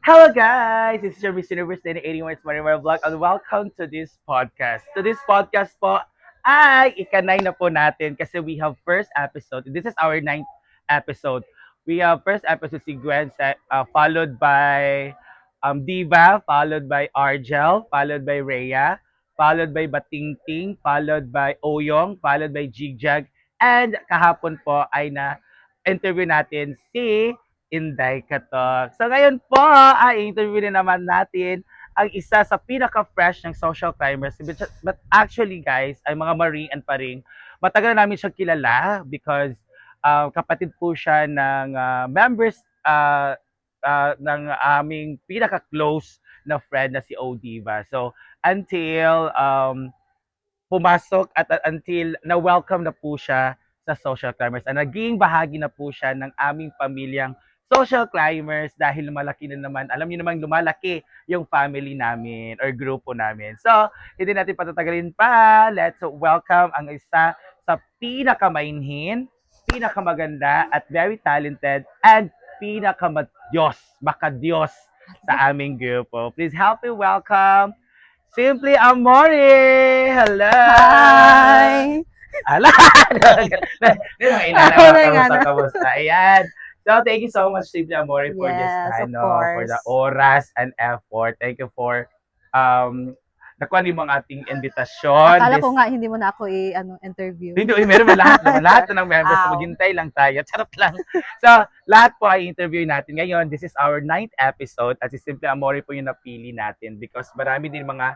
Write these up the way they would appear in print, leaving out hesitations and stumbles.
Hello guys! This is your Miss Universe 81 Marimar Vlog and welcome to this podcast. To this podcast po ay ikanay na po natin kasi we have first episode. This is our ninth episode. We have first episode si Gwen, followed by Diva, followed by Argel, followed by Rhea, followed by Batingting, followed by Oyong, followed by Jigjag, and kahapon po ay na-interview natin si Inday Katok. So ngayon po, ay interview na naman natin ang isa sa pinaka-fresh ng social climbers. But actually guys, ay mga Maring and Paring, matagal na namin siyang kilala because kapatid po siya ng members ng aming pinaka-close na friend na si Odiva. So until pumasok at until na-welcome na po siya sa social climbers. At naging bahagi na po siya ng aming pamilyang social climbers dahil lumalaki na naman. Alam niyo naman lumalaki yung family namin or grupo namin. So, hindi natin patatagalin pa. Let's welcome ang isa sa pinakamainhin, pinakamaganda at very talented and pinakamadiyos, makadiyos sa aming grupo. Please help me welcome Simply Amore! Hello! Hi! Ala! Hindi na Ako na kamusta, nga. kamusta. Ayan. So, thank you so much, Simply Amore, for this, Yes, of for the course. oras and effort. Thank you for, nakuha niyo ang ating invitasyon. Akala ko nga hindi mo na ako interview. Hindi, meron ba lahat na ng members, Ow. maghintay lang tayo. Charot lang. So, lahat po ay interview natin. Ngayon, this is our ninth episode at si Simple Amore po yung napili natin because marami din mga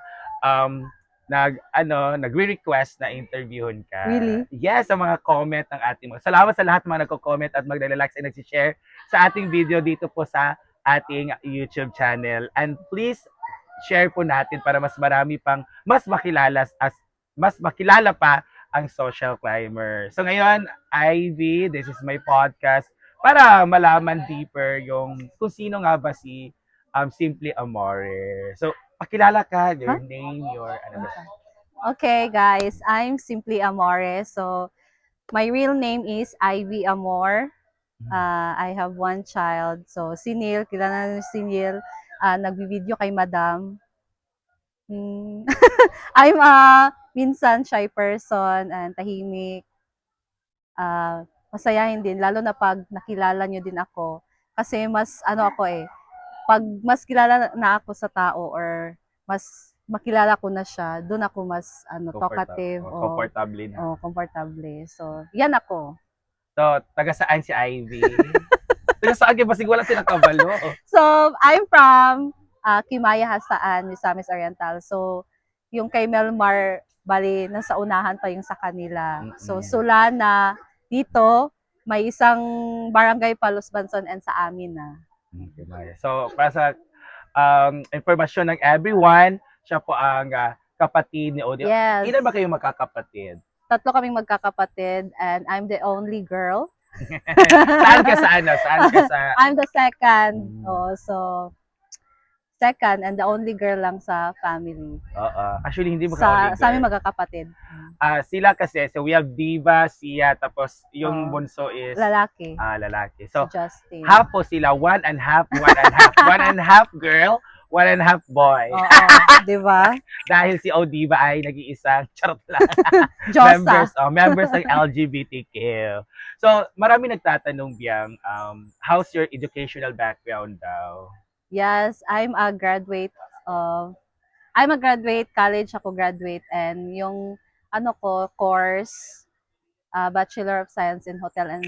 nagre-request na interviewin ka. Really? Yes, sa mga comment ng ating mga. Salamat sa lahat ng mga nagko-comment at magre-relax and nag-share sa ating video dito po sa ating YouTube channel. And please share po natin para mas marami pang mas makilala pa ang social climber. So ngayon, Ivy, this is my podcast para malaman deeper yung kung sino nga ba si Simply Amore. So, pakilala ka, your name, your ano ba? Okay, guys. I'm Simply Amore. So, my real name is Ivy Amor. I have one child. So, si Neil, kilala na si Neil. Nagbibideo kay Madam. I'm minsan shy person and tahimik. Masayahin din, lalo na pag nakilala nyo din ako. Kasi mas, pag mas kilala na ako sa tao or mas makilala ko na siya, doon ako mas talkative Comfortable na. comfortable. So, yan ako. So, taga saan si Ivy? Taga saan kayo? Basig wala silang kabalo. So, I'm from Kimaya, Hastaan, Misamis Oriental. So, yung kay Melmar, bali, nasa unahan pa yung sa kanila. So, Sulana, dito, may isang barangay Palos Banson and sa amin na. Kimaya. So, para sa informasyon ng everyone, siya po ang kapatid ni Odie. Yes. Ilan ba kayo magkakapatid? 3 kaming magkakapatid and I'm the only girl. Saan ka sa ano? Saan ka sa... I'm the second. So, second and the only girl lang sa family. Actually, hindi mo Sa aming magkakapatid. Sila kasi, so we have Diva, Sia, tapos yung Oo. bunso is Lalaki. lalaki. Si So, Justin. half po sila, one and half. One and half girl, one and half boy. Oo, di ba? Dahil si Odiva ay nag-iisang, charot lang. Josa. members ng LGBTQ. So, marami nagtatanong biyang, how's your educational background daw? Yes, I'm a graduate college ako graduate and yung course, Bachelor of Science in Hotel and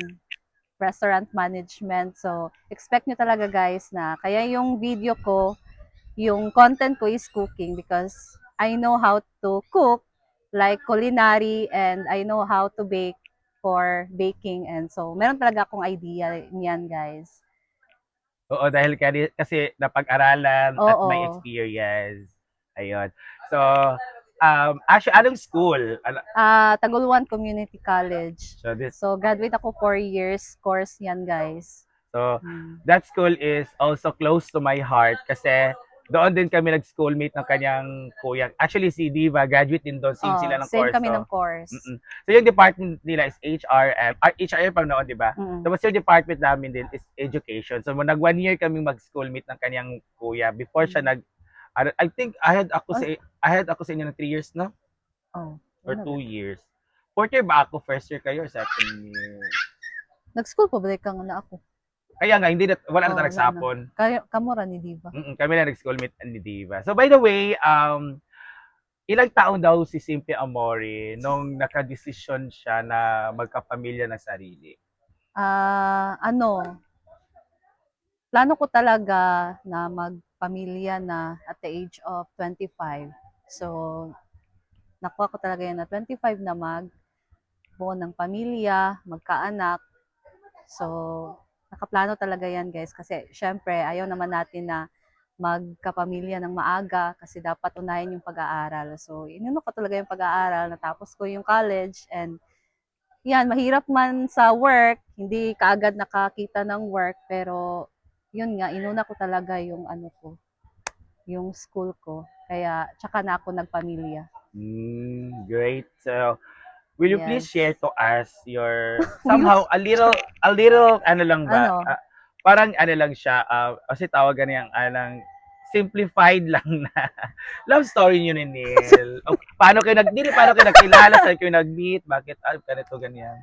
Restaurant Management. So, expect nyo talaga guys na kaya yung video ko, yung content ko is cooking because I know how to cook like culinary and I know how to bake for baking and so meron talaga akong idea niyan guys. Oo, dahil kasi napag-aralan at Oo. may experience. Ayun. So, actually, anong school? Taguluan Community College. So, So, graduate ako 4 years course yan, guys. that school is also close to my heart kasi Doon din kami nag-schoolmate ng kanyang kuya. Actually, si Diva, graduate din doon. Same sila ng Same kami kurso. ng course. So, yung department nila is HRM. HRM pa noon, di ba? Mm. Tapos yung department namin din is education. So, nag 1 year kami mag-schoolmate ng kanyang kuya before siya I think I had ako sa inyo ng 3 years, no? Oh, Or ano 2 years. Fourth year ba ako? First year kayo or second year? Nag-school pa balik ka nga na ako. Kaya nga, hindi na, wala na Wala nagsapon. Kamura ni Diva. Kami na nag-schoolmate ni Diva. So, by the way, ilang taon daw si Simple Amore nung nakadesisyon siya na magkapamilya ng sarili? Plano ko talaga na magpamilya na at the age of 25. So, nakuha ko talaga yan na 25 na magbuo ng pamilya, magkaanak. So, nakaplano talaga yan guys kasi syempre ayaw naman natin na magkapamilya ng maaga kasi dapat unahin yung pag-aaral. So, inuna ko talaga yung pag-aaral, natapos ko yung college and yan, mahirap man sa work, hindi kaagad nakakita ng work, pero yun nga, inuna ko talaga yung yung school ko. Kaya, tsaka na ako nagpamilya. Great. So, will you please Yes. share to us your somehow a little ano lang ba? Ano? Parang ano lang siya, kasi tawagan niyang anang simplified lang na love story niyo ni Neil. Paano kayo nagkilala, saan kayo nag-meet, bakit ganito ganyan?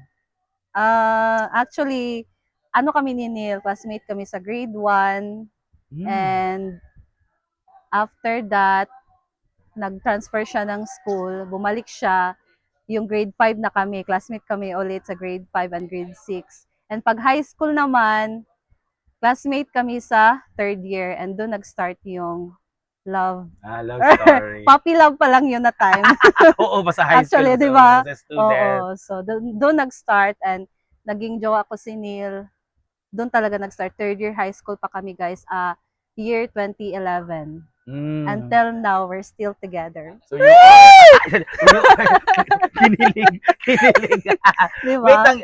Actually, kami ni Neil, classmate kami sa grade 1 and after that, nag-transfer siya ng school, bumalik siya, yung grade 5 na kami, classmate kami ulit sa grade 5 and grade 6. And pag high school naman, classmate kami sa third year and doon nag-start yung love. Love story. Puppy love pa lang yun na time. Oo, basta high school. Actually, di ba? As a student. Oo. So, doon nag-start and naging jowa ko si Neil. Doon talaga nag-start. Third year high school pa kami, guys. Year 2011. Until now, we're still together. So, kinilig. Diba? Wait lang,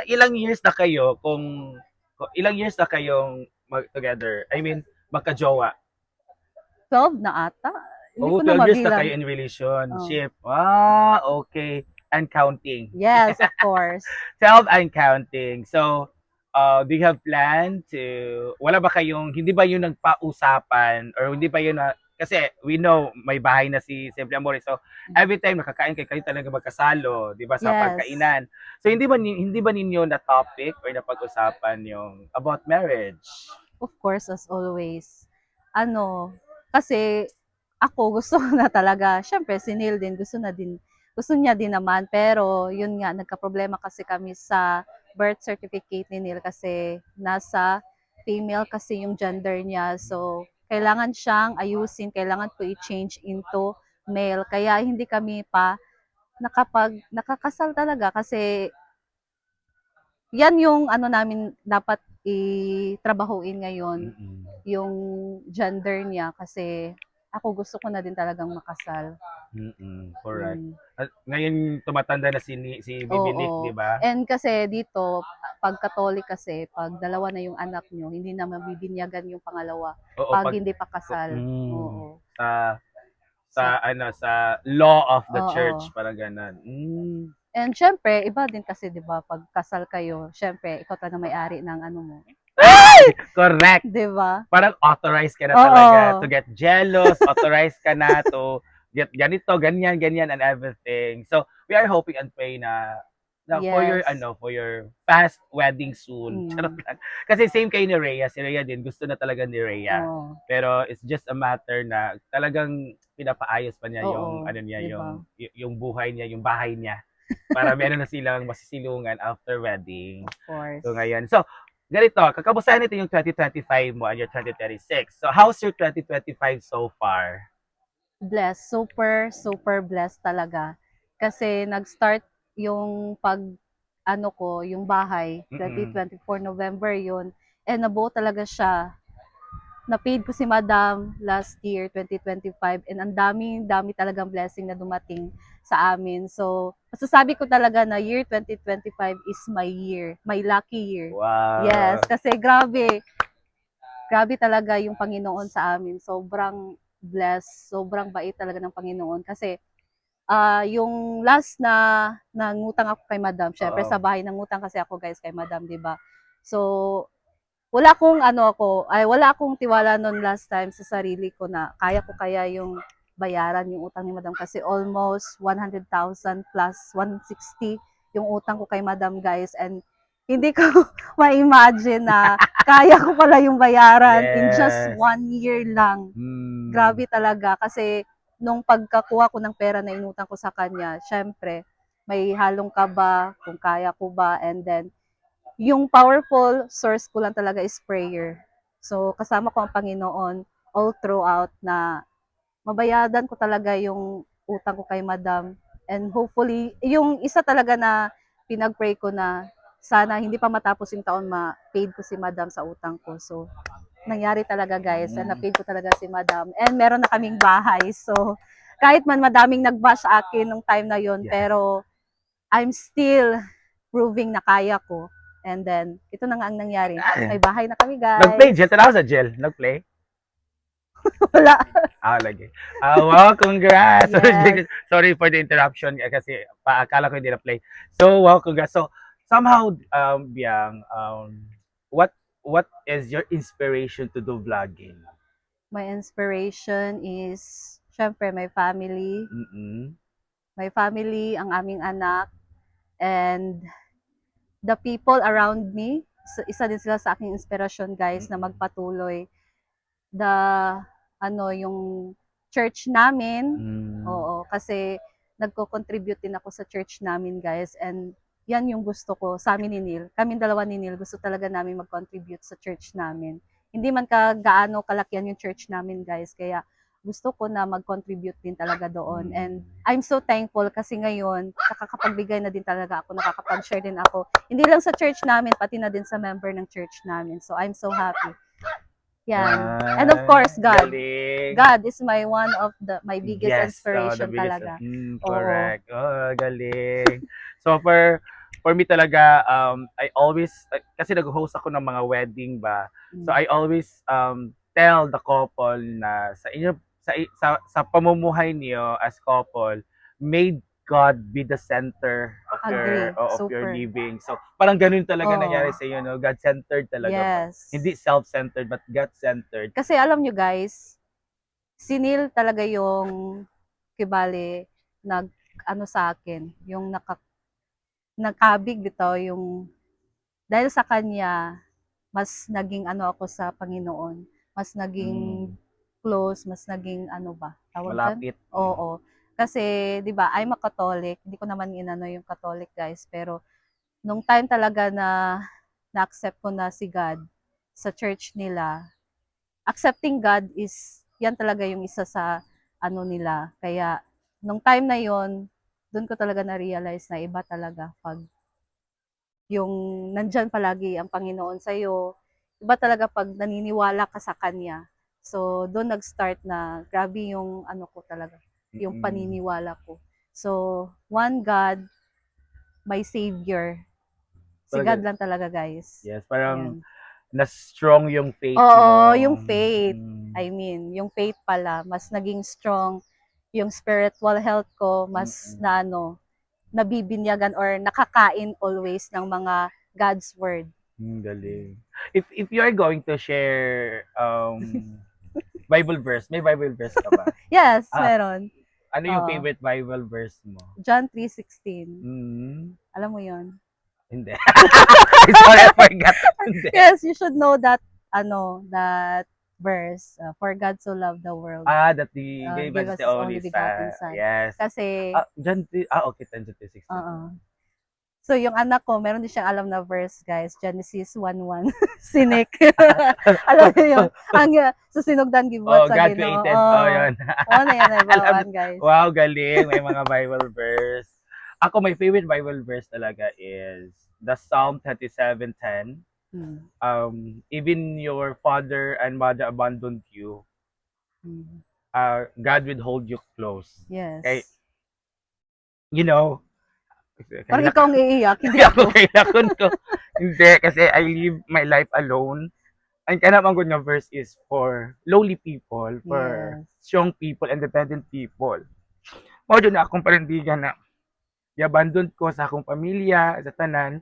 ilang years na kayo ilang years na kayong together? I mean, magka-jowa? 12 na ata. Hindi ko 12 na years na mabilang. kayo in relationship. Okay. And counting. Yes, of course. 12 and counting. So, do you have plan to, hindi ba yung nagpa-usapan or hindi ba yun kasi we know may bahay na si Simple Amore. So, every time nakakain kayo talaga magkasalo, di ba, sa pagkainan. So, hindi ba ninyo na topic or napag-usapan yung about marriage? Of course, as always. Kasi ako gusto ko na talaga, syempre si Neil din gusto niya din naman, pero yun nga, nagka-problema kasi kami sa birth certificate ni Neil kasi nasa female kasi yung gender niya. So, kailangan siyang ayusin, kailangan ko i-change into male. Kaya hindi kami pa nakakasal talaga kasi yan yung namin dapat itrabahuin ngayon, yung gender niya kasi ako gusto ko na din talagang makasal. Correct. At ngayon tumatanda na si Bibi Nick, di ba? And kasi dito, pag Catholic kasi, pag dalawa na yung anak nyo, hindi na mabibinyagan yung pangalawa pag hindi pa kasal. Oo. Sa law of the church, parang ganun. And syempre, iba din kasi, di ba, pag kasal kayo, syempre, ikaw talaga may-ari ng mo. Correct. Di ba? Parang authorized ka na talaga to get jealous, authorized ka na to get ganito, ganyan, and everything. So, we are hoping and praying na for your fast wedding soon. Charot lang. Kasi same kayo ni Rhea. Si Rhea din, gusto na talaga ni Rhea. Pero it's just a matter na talagang pinapaayos pa niya yung diba? yung buhay niya, yung bahay niya. Para meron na silang masisilungan after wedding. Of course. So ngayon. So, ganito, kakamustahin natin yung 2025 mo and your 2026. So, how's your 2025 so far? Blessed. Super, super blessed talaga. Kasi nag-start yung yung bahay, 2024 November yun. And nabuo talaga siya. Na-paid ko si Madam last year, 2025. And ang dami talagang blessing na dumating sa amin. So, masasabi ko talaga na year 2025 is my year. My lucky year. Wow. Yes, kasi grabe. grabe talaga yung Panginoon sa amin. Sobrang blessed, sobrang bait talaga ng Panginoon. Kasi yung last na nangutang ako kay Madam, syempre Oo. sa bahay nangutang kasi ako guys kay Madam, 'di ba? So wala akong wala akong tiwala noon last time sa sarili ko na kaya ko kaya yung bayaran yung utang ni Madam kasi almost 100,000 plus 160 yung utang ko kay Madam guys, and hindi ko ma-imagine na kaya ko pala yung bayaran in just Yes. 1 year lang. Mm. Grabe talaga kasi nung pagkakuha ko ng pera na inutang ko sa kanya, syempre may halong kaba kung kaya ko ba, and then yung powerful source ko lang talaga is prayer. So, kasama ko ang Panginoon all throughout na mabayadan ko talaga yung utang ko kay Madam. And hopefully, yung isa talaga na pinag-pray ko na sana hindi pa matapos yung taon, ma-paid ko si Madam sa utang ko. So, nangyari talaga guys, and Mm. na-paid ko talaga si Madam. And meron na kaming bahay. So, kahit man madaming nag-bash sa akin nung time na yon, Yes. pero I'm still proving na kaya ko. And then, ito na nga ang nangyari. May bahay na kami, Nag-play, guys. Jel? Tanaw sa Jel? Nag-play? Wala. Lagi. Wow, congrats! Yes. Sorry for the interruption kasi akala ko hindi na-play. So, wow, congrats. So, somehow, Biang, what what is your inspiration to do vlogging? My inspiration is, syempre, my family. Mm-mm. My family, ang aming anak, and the people around me. So, isa din sila sa aking inspirasyon, guys, na Mm-mm. magpatuloy. The, yung church namin. Mm. Oo, kasi nagko-contribute din ako sa church namin, guys. And yan yung gusto ko sa amin ni Neil. Kaming dalawa ni Neil, gusto talaga namin mag-contribute sa church namin. Hindi man gaano kalakihan yung church namin, guys. Kaya gusto ko na mag-contribute din talaga doon. And I'm so thankful kasi ngayon, nakakapagbigay na din talaga ako, nakakapag-share din ako. Hindi lang sa church namin, pati na din sa member ng church namin. So I'm so happy. Yan. And of course, God. Galing. God is one of my biggest Yes, the inspiration biggest. talaga. Oo. Correct. Oh, galing. So for me talaga, I always kasi nag-host ako ng mga wedding ba. So Mm. I always tell the couple na sa inyo sa pamumuhay niyo as couple, may God be the center Agree. of your Super. living. So parang ganun talaga nangyari Oo. sa iyo, no? God-centered talaga pa. Yes. Hindi self-centered but God-centered. Kasi alam nyo guys, si Neil talaga yung kibali nag sa akin, yung nakabig dito, yung dahil sa kanya mas naging ako sa Panginoon, mas naging Mm, close, mas naging ba, tawag dyan? malapit. Oo. Kasi, di ba, I'm a Catholic, hindi ko naman inano yung Catholic guys, pero nung time talaga na na-accept ko na si God sa church nila, accepting God is, yan talaga yung isa sa nila. Kaya, nung time na yon, doon ko talaga na-realize na iba talaga pag yung nandyan palagi ang Panginoon sa'yo. Iba talaga pag naniniwala ka sa Kanya. So, doon nag-start na grabe yung ko talaga, yung Mm. paniniwala ko. So, one God, my Savior. Si God Talaga, lang talaga, guys. yes, parang Ayan. na-strong yung faith Oo, mo. yung faith. Mm. I mean, yung faith pala, mas naging strong. Yung spiritual health ko, mas Mm. nabibinyagan or nakakain always ng mga God's Word. Galing. If you are going to share Bible verse, may Bible verse ka ba? Yes, Ah, meron. ano yung Oo. favorite Bible verse mo? John 3:16. Mm. Alam mo yon? Hindi. Sorry, I forgot. Hindi. Yes, you should know that that verse. For God so loved the world, That the gave gave us us the His only only begotten son. Son. Yes. Kasi, Okay, 10 to 16. oo. So, yung anak ko, meron din siyang alam na verse, guys. Genesis 1:1. Sinik. Alam mo yun? Ang susinugdan gibuhat Oh, sa God Ginoo. created. Oh, Oo. yun. Oo na yan, Alam, bawaan, guys. wow, galing. May mga Bible verse. Ako, my favorite Bible verse talaga is the Psalm 37:10. Hmm. Even your father and mother abandoned you, Hmm. God will hold you close. Okay, Yes. you know, Parang kailangan ikaw ang iiyak, hindi ako ako. kailangan ko. Hindi, kasi I live my life alone. ang kanang good nga verse is for lowly people, for Yes. strong people, independent people. Mao jud na akong panindigan na i-abandon ko sa akong pamilya, sa tanan,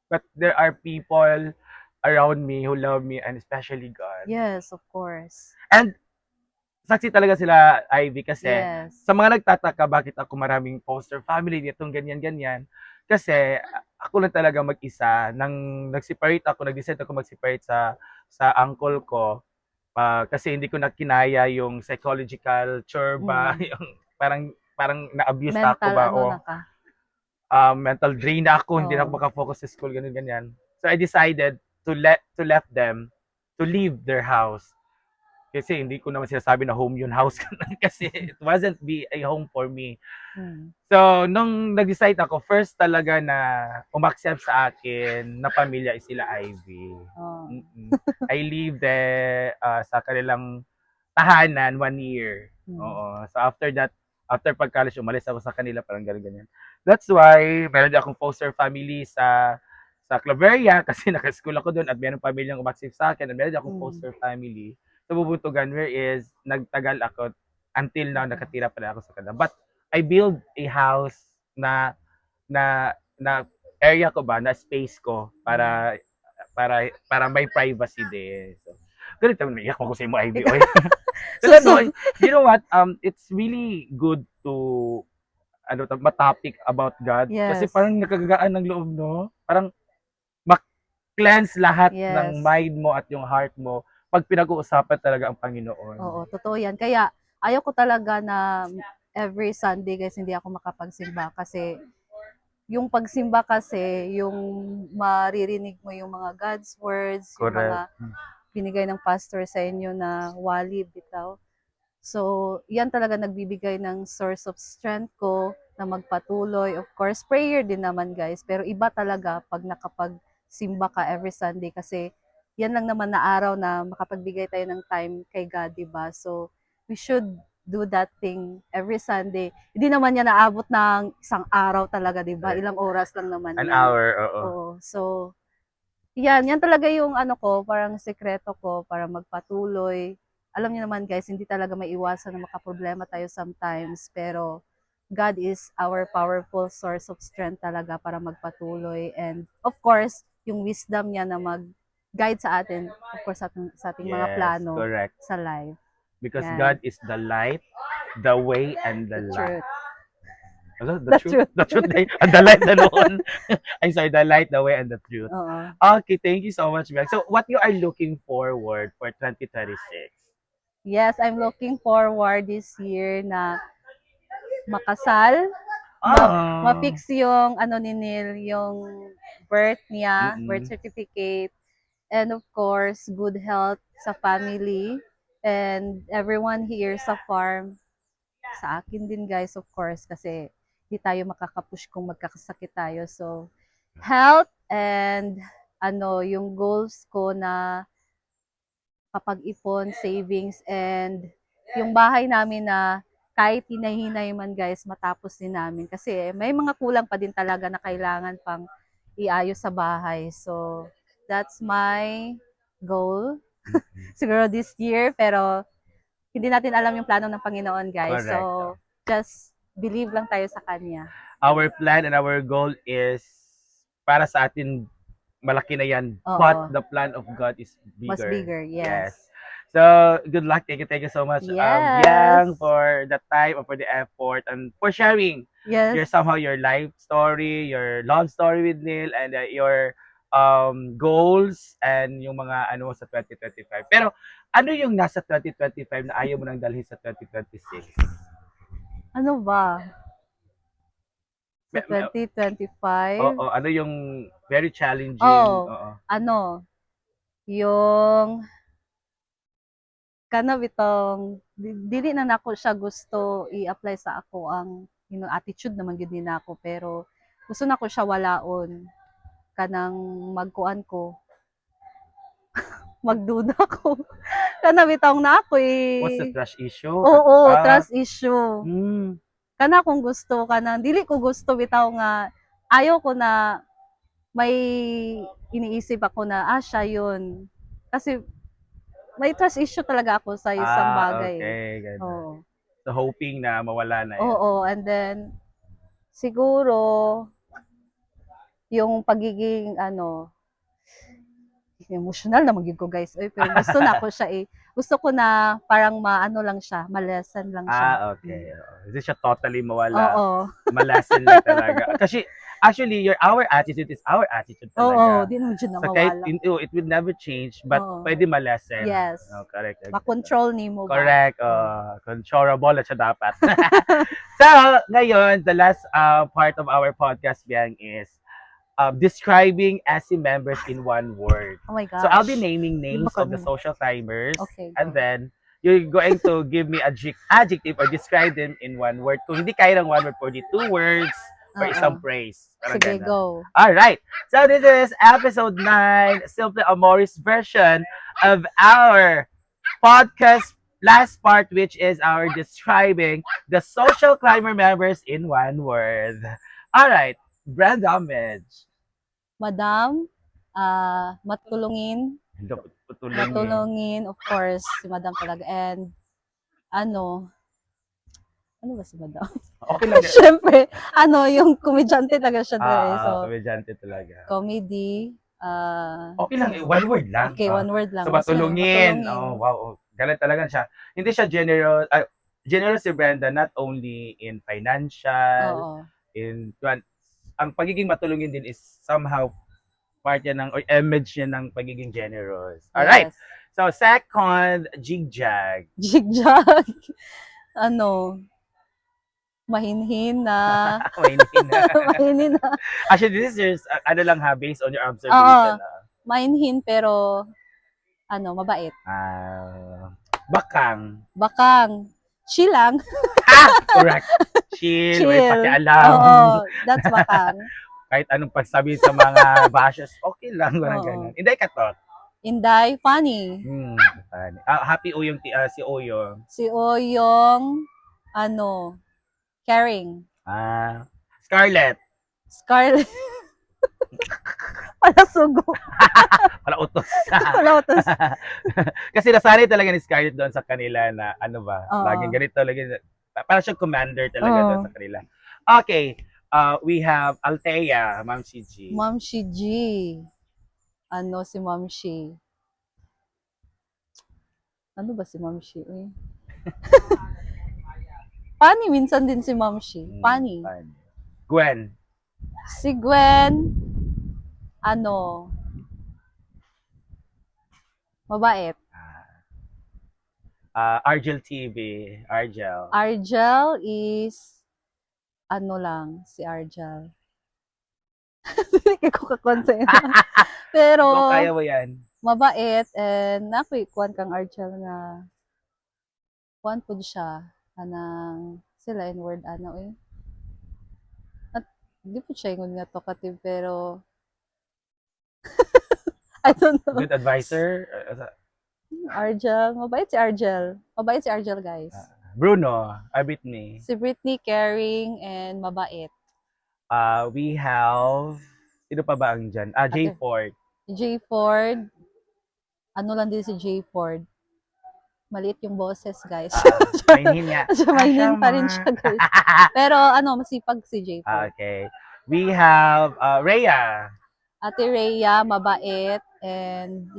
but there are people around me who love me and especially God. Yes, of course. And saksi talaga sila, Ivy, kasi Yes. sa mga nagtataka bakit ako maraming poster family nitong ganyan-ganyan, kasi ako lang talaga mag-isa. Nang nag-separate ako, nag-decide ako mag-separate sa uncle ko, kasi hindi ko na kinaya yung psychological chore ba, Mm. yung parang na-abuse na ako Mental ba, ano o na ka. mental drain na ako, hindi na ako Oo. makafocus sa school, ganun ganyan. So I decided to left them to leave their house. Kasi hindi ko naman sinasabi na home yun, house ka lang kasi it wasn't be a home for me. Mm. So, nung nag-decide ako, first talaga na umaccept sa akin na pamilya is sila Ivy. Oh. Mm-mm. I lived there sa kanilang tahanan 1 year. Mm. Oo. So after that, after pag-college, umalis ako sa kanila, parang ganyan-ganyan. That's why, meron din akong foster family sa Claveria kasi naka-school ako doon at meron pamilyang umaksip sa akin at meron din akong Mm. foster family sa Bubuntugan where is nagtagal ako until now nakatira pa rin ako sa kanila. But I build a house na area ko ba, na space ko para may privacy din. So, ganito naman, iyak mo ko sa imo, Ivy. Oy. Kasi no, Susun. you know what? It's really good to matopic about God. Kasi Yes. parang nakagagaan ng loob, no? Parang cleanse lahat ng Yes. mind mo at yung heart mo pag pinag-uusapan talaga ang Panginoon. Oo, totoo yan. Kaya ayaw ko talaga na every Sunday guys hindi ako makapagsimba kasi yung pagsimba kasi yung maririnig mo yung mga God's words, yung Correct. mga binigay ng pastor sa inyo na wali bitaw. So, yan talaga nagbibigay ng source of strength ko na magpatuloy. Of course, prayer din naman guys. Pero iba talaga pag nakapagsimba ka every Sunday kasi yan lang naman na araw na makapagbigay tayo ng time kay God, diba? So, we should do that thing every Sunday. Hindi naman yan naabot ng isang araw talaga, diba? Ilang oras lang naman An yan. hour, oo. Oo. So, yan talaga yung ano ko, parang sekreto ko para magpatuloy. Alam niyo naman guys, hindi talaga maiwasan na makaproblema tayo sometimes, pero God is our powerful source of strength talaga para magpatuloy. And of course, yung wisdom niya na mag-guide sa atin, of course, sa ating mga Yes, plano correct. sa life. Because Yan. God is the light, the way, and the The light. truth. Ano? The The truth? truth. The truth. The light na noon. I'm sorry, the light, the way, and the truth. Oo. Okay, thank you so much, Meg. So, what you are looking forward for 2026? Yes, I'm looking forward this year na makasal, Oh. ma-fix yung ano ni Neil, yung birth niya, Mm-mm. birth certificate, and of course, good health sa family, and everyone here sa farm, sa akin din guys, of course, kasi hindi tayo makakapush kung magkakasakit tayo. So, health and yung goals ko na kapag-ipon, savings, and yung bahay namin na kahit hinay-hinay man guys, matapos din namin. Kasi may mga kulang pa din talaga na kailangan pang iayos sa bahay. So, that's my goal. Siguro this year, pero hindi natin alam yung plano ng Panginoon guys. Correct. So, just believe lang tayo sa Kanya. Our plan and our goal is para sa atin malaki na yan. Oo. But the plan of God is bigger. Mas bigger, yes. So, good luck. Thank you so much, Yes. Yang, for the time and for the effort and for sharing Yes. your life story, your love story with Neil, and your goals and yung mga ano sa 2025. Pero ano yung nasa 2025 na ayaw mo nang dalhin sa 2026? Ano ba? Sa 2025? Oo, ano yung very challenging? Oh, Oo. Yung kana bitong dili na nako siya gusto i-apply sa ako ang attitude naman gid ni nako, pero gusto nako siya walaon kanang magkuan ko magduda ko kana bitong na ako What's the trust issue? Oo, trust issue. Mm. Kana kung gusto kanang dili ko gusto bitaw nga ayaw ko na may iniisip ako na siya yun. Kasi may trust issue talaga ako sa isang bagay. Okay. Ganun. Oo. So, hoping na mawala na yan. Oo, and then siguro yung pagiging emotional na magiging ko guys. Oy, pero gusto na ko siya gusto ko na parang maano lang siya, ma-lessen lang siya. Okay. Hindi siya totally mawala. Oo. Malasin lang talaga. Kasi, actually, our attitude is our attitude Oo, talaga. di naman dyan So, kahit, nawawala. it will never change, but Oo. pwede malasin. Yes. Correct. Ma-control ni mo ba? Correct. Controllable at siya dapat. So, ngayon, the last part of our podcast, Biang, is describing SC members in one word. Oh my gosh. So, I'll be naming names ba of the kami? social climbers. Okay, And go. then, you're going to give me adjective or describe them in one word. Kung hindi kaya ng one word, pwede 2 words or isang praise. Parang Sige, ganun. go. Alright. So, this is episode 9, Simple Amoris version of our podcast last part, which is our describing the social climber members in one word. Alright. Brenda Medj. Madam, matulungin, of course, si Madam talaga. And, ano ba si Madam? Okay lang. Siyempre, yung komedyante talaga siya doon. So, komedyante talaga. comedy, Okay lang, one word lang. okay, one word lang. So, matulungin. Oh, wow. Galing talaga siya. Hindi siya generous. Generous si Brenda not only in financial, Oo. ang pagiging matulungin din is somehow part yan ng, or image yan ng pagiging generous. Alright. Yes. So, second, jigjag. Jigjag. Mahinhin na. Mahinhin na. Actually, this is just, lang based on your observation. Mahinhin pero, mabait. Bakang. Bakang. Chill lang. Correct. Chill. May pakialam. Oo, that's bakang. Kahit anong pagsabi sa mga bashes, okay lang. Ganun. Inday ka to. Inday, funny. Funny. Happy Oyong, si Oyong. Si Oyong, caring. Scarlett. Scarlett. Palasugo. Palautos. Palautos. Kasi nasanay talaga ni Scarlett doon sa kanila na laging ganito, parang siyang commander talaga doon sa kanila. Okay. We have Althea, Ma'am Shiji. Ma'am Shiji. Si Ma'am Shi? Ano ba si Ma'am Shi? Funny, minsan din si Ma'am Shi. Funny. Gwen. Si Gwen, mabait. Argel TV. Argel. Argel is, si Argel. Hindi ko kakonsent. Pero, kung kaya mo yan. Mabait, and kuwan kang Argel nga, kuwan po siya, sila in word, At, hindi po siya yung nga talkative, pero, I don't know. Good advisor. Argel, mabait si Argel. Mabait si Argel, guys. Bruno, Britney. Si Britney, caring and mabait. We have, sino pa ba ang dyan? Jay Ford. Jay Ford. Lang din si Jay Ford. Maliit yung boses, guys. Mainin niya. Mainin pa rin siya, guys. Pero, masipag si Jay Ford. Okay. We have Rhea. Ate Rhea, mabait. And,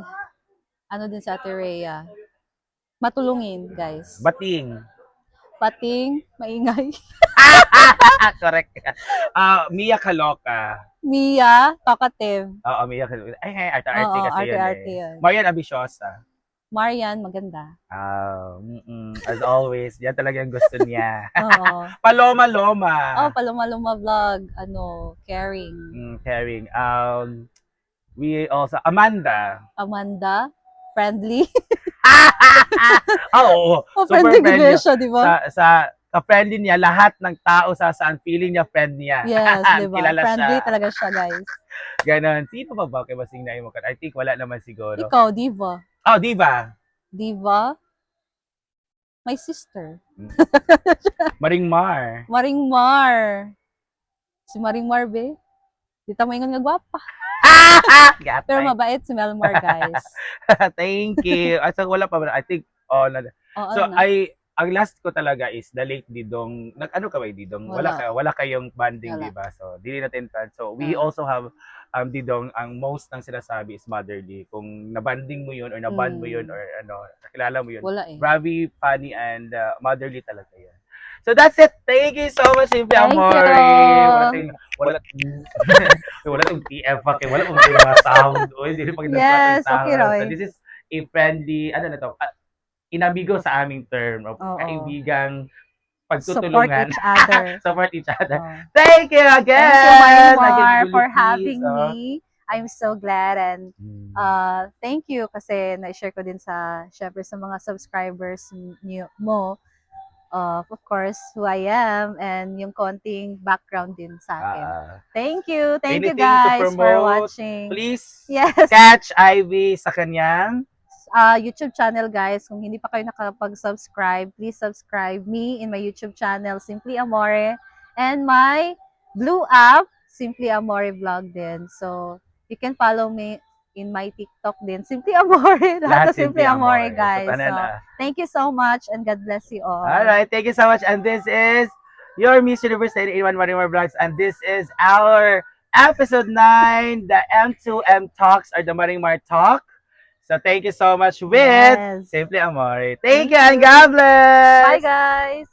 din sa Ate Rhea? Matulungin, guys. Bating. Bating, maingay. Correct. Mia Kaloka. Mia, talkative. Oo, Mia Kaloka. Ay, arte-arte kasi arte-arte yun. yun. Marian Abisyosa. Marian, maganda. As always, yan talaga yung gusto niya. Oo. Paloma-loma. Paloma-loma vlog. Caring. Caring. We also, Amanda. Amanda, friendly. Oo. Friendly siya, di ba? Sa ka-friendly niya, lahat ng tao sa saan feeling niya, friend niya. Yes, di ba? Kilala Friendly siya. talaga siya, guys. Ganon. Sino ba kay Basing na mo? I think wala naman siguro. Ikaw, Diva. Oh, Diva. Diva. My sister. Maringmar. Maringmar. Si Maringmar, be. Di ta mo ingon nga gwapa. Pero Gatay. mabait si Melmar, guys. Thank you. So, wala pa ba? I think, oh, Oo so, na. ang last ko talaga is the late Didong. Nag-ano ka ba, Didong? Wala. Wala kayong banding, di Wala. ba? So, dili natin plan. So, we Ah. also have Didong, ang most ng sinasabi is motherly. Kung nabanding mo yun or naband mo yun or ano, nakilala mo yun, Wala eh. Ravi, funny, and motherly talaga yan. So that's it. Thank you so much, Simple Thank Amore. you. Wala wala tong TF kay wala tong mga sound. Oy, dili pag Yes, okay, Roy. So this is a friendly, ano na to, inamigo sa aming term of Oo. kaibigang Support pagtutulungan. each other. Support each other. Oh. Thank you again. Thank you, Marimar, Again, for Lulu, having please, oh. me. I'm so glad and Hmm. thank you kasi na-share ko din syempre sa mga subscribers mo of course who I am and yung konting background din sa akin. Thank you Anything to guys for promote, watching. please Yes. catch Ivy sa kanyang YouTube channel, guys. Kung hindi pa kayo nakapag-subscribe, please subscribe me in my YouTube channel, Simply Amore, and my Blue app, Simply Amore Vlog din. So, you can follow me in my TikTok din, Simply Amore. Lahat na Simply Amore, guys. So, thank you so much and God bless you all. Alright, thank you so much. And this is your Miss Universe 81 Marimar Vlogs, and this is our episode 9, the M2M Talks or the Marimar Talk. So thank you so much with Yes. Simply Amore. Thank you and God bless. Bye, guys.